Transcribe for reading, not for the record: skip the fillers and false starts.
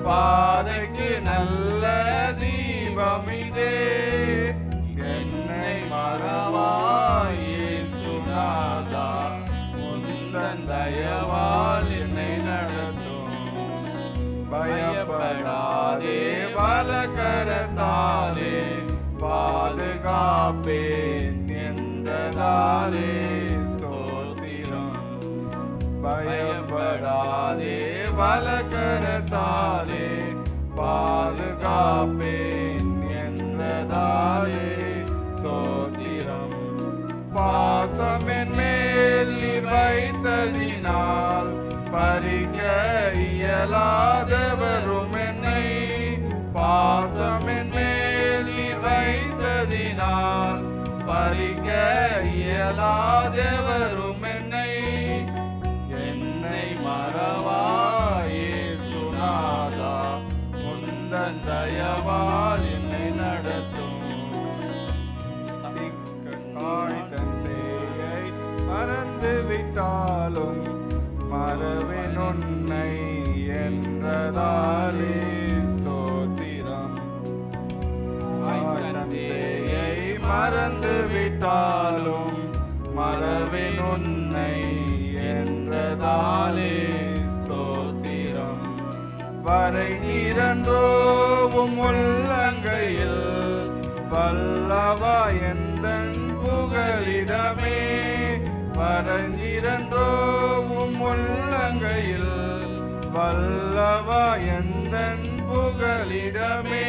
பாதைக்கு நல்ல தீபமிதே. என்னை மறவாய் இயேசுநாதா, உந்தன் தயவால் என்னை நடத்தும். பயப்படாதே பலகரத்தாலே பாதுகாப்பேன் என்றதாலே ஸ்தோத்திரம். பயப்படாதே பலகரத்தாலே பாதுகாப்பேன் என்றதாலே ஸ்தோத்திரம். பாசமென் மேல் நீர் வைத்ததினால் பறிக்க இயலாதவரும் என்னை. பாசமென் மேல் நீர் வைத்ததினால் பறிக்க இயலாதவரும் என்னை. என்னை மறவாய் இயேசுநாதா, உந்தன் தயவால் என்னை நடத்தும். திக்கனாய் தன் சேயை மறந்து விட்டாலும் மறவேன் உன்னை என்றதாலே ஸ்தோத்திரம். தன் சேயை மறந்து விட்டாலும் மறவேன் உன்னை என்றதாலே ஸ்தோத்திரம். வரை இரண்டோவும் உள்ளங்கையில் வல்லவா எந்தன் புகலிடமே. வரைஞ்சிரண்டோவும் உள்ளங்கையில் வல்லவா எந்தன் புகலிடமே.